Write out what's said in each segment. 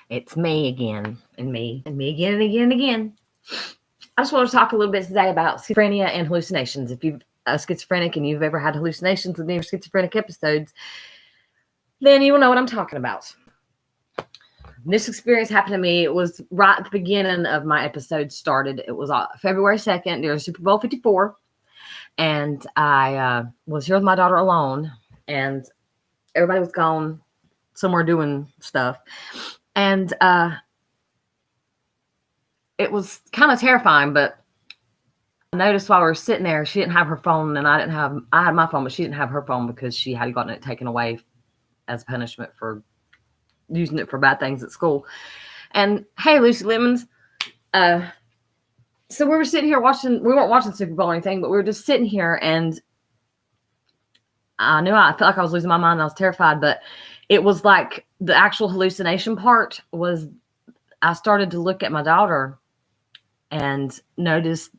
It's me again, and me again and again and again. I just want to talk a little bit today about schizophrenia and hallucinations. If you're a schizophrenic and you've ever had hallucinations in your schizophrenic episodes, then you will know what I'm talking about. This experience happened to me. It was right at the beginning of my episode started. It was February 2nd during Super Bowl 54. And I was here with my daughter alone. And everybody was gone somewhere doing stuff. And it was kind of terrifying, but I noticed while we were sitting there, she didn't have her phone, and I had my phone, but she didn't have her phone because she had gotten it taken away as punishment for using it for bad things at school. And hey, Lucy Lemons, so we were sitting here watching, we weren't watching Super Bowl or anything, but we were just sitting here, and I felt like I was losing my mind, and I was terrified, but it was like the actual hallucination part was, I started to look at my daughter and noticed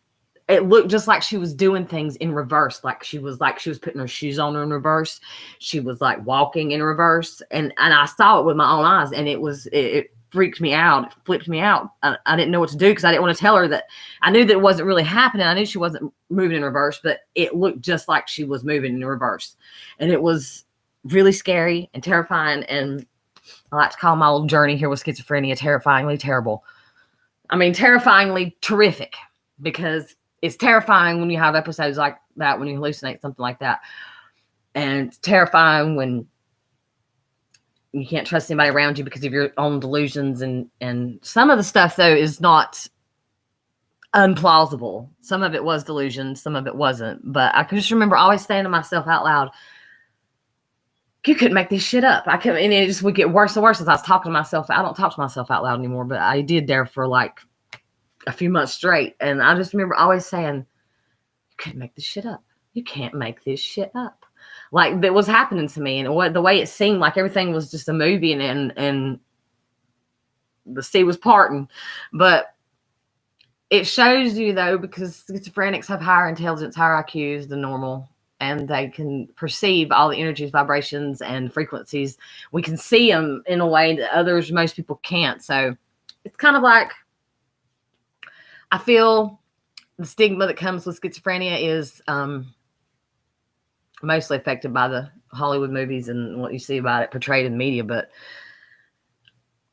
it looked just like she was doing things in reverse. Like she was putting her shoes on in reverse. She was like walking in reverse. And I saw it with my own eyes, and it freaked me out. It flipped me out. I didn't know what to do because I didn't want to tell her that. I knew that it wasn't really happening. I knew she wasn't moving in reverse, but it looked just like she was moving in reverse. And it was really scary and terrifying. And I like to call my little journey here with schizophrenia terrifyingly terrible. I mean, terrifyingly terrific, because it's terrifying when you have episodes like that, when you hallucinate something like that. And it's terrifying when you can't trust anybody around you because of your own delusions. And some of the stuff, though, is not unplausible. Some of it was delusion. Some of it wasn't. But I can just remember always saying to myself out loud, you couldn't make this shit up. And it just would get worse and worse as I was talking to myself. I don't talk to myself out loud anymore, but I did there for like a few months straight. And I just remember always saying, you couldn't make this shit up. You can't make this shit up. Like that was happening to me. And the way it seemed like everything was just a movie, and the sea was parting. But it shows you, though, because schizophrenics have higher intelligence, higher IQs than normal. And they can perceive all the energies, vibrations, and frequencies. We can see them in a way that most people can't. So it's kind of like, I feel the stigma that comes with schizophrenia is mostly affected by the Hollywood movies and what you see about it portrayed in media. But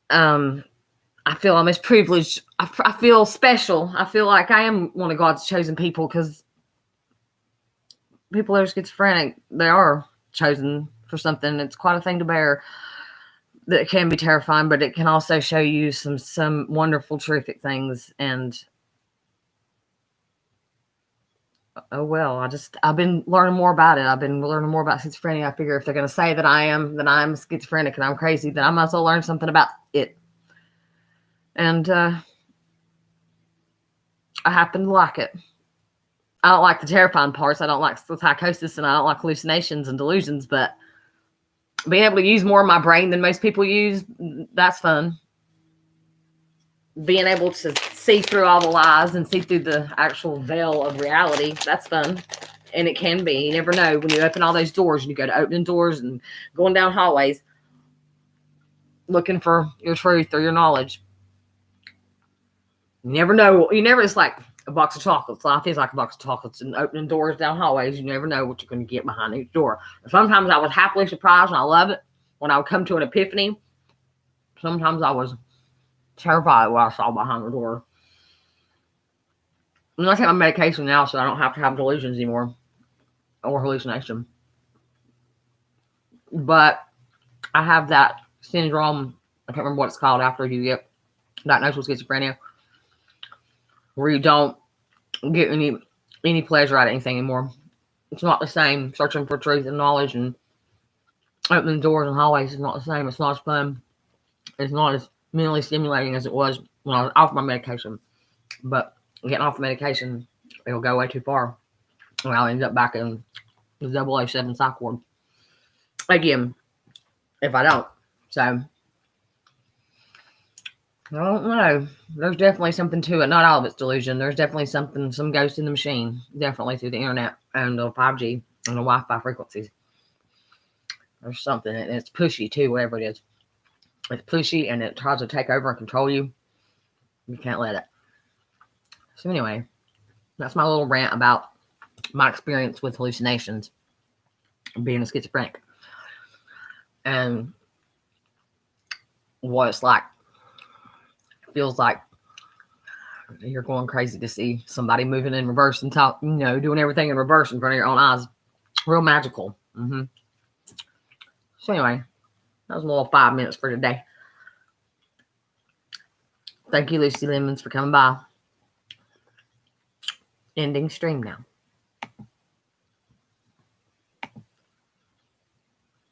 I feel almost privileged. I feel special. I feel like I am one of God's chosen people, because people that are schizophrenic, they are chosen for something. It's quite a thing to bear. That can be terrifying, but it can also show you some wonderful, terrific things. And oh well, I've been learning more about it. I've been learning more about schizophrenia. I figure if they're going to say that I'm schizophrenic and I'm crazy, then I might as well learn something about it. And I happen to like it. I don't like the terrifying parts. I don't like the psychosis, and I don't like hallucinations and delusions, but being able to use more of my brain than most people use, that's fun. Being able to see through all the lies and see through the actual veil of reality, that's fun. And it can be. You never know when you open all those doors and you go to opening doors and going down hallways looking for your truth or your knowledge. You never know. It's like a box of chocolates. Life is like a box of chocolates, and opening doors down hallways, you never know what you're going to get behind each door. Sometimes I was happily surprised, and I love it when I would come to an epiphany. Sometimes I was terrified what I saw behind the door. And I take my medication now, so I don't have to have delusions anymore or hallucination. But I have that syndrome. I can't remember what it's called after you get diagnosed with schizophrenia, where you don't get any pleasure out of anything anymore. It's not the same. Searching for truth and knowledge and opening doors and hallways is not the same. It's not as fun. It's not as mentally stimulating as it was when I was off my medication. But getting off the medication, it'll go way too far, and I'll end up back in the 007 psych ward again if I don't. So I don't know. There's definitely something to it. Not all of it's delusion. There's definitely some ghost in the machine. Definitely through the internet and the 5G and the Wi-Fi frequencies. There's something, and it's pushy too, whatever it is. it's pushy and it tries to take over and control you. You can't let it. So anyway, that's my little rant about my experience with hallucinations, being a schizophrenic, and what it's like. It feels like you're going crazy to see somebody moving in reverse and talk, doing everything in reverse in front of your own eyes. Real magical. So anyway, that was a little 5 minutes for today. Thank you, Lucy Lemons, for coming by. Ending stream now.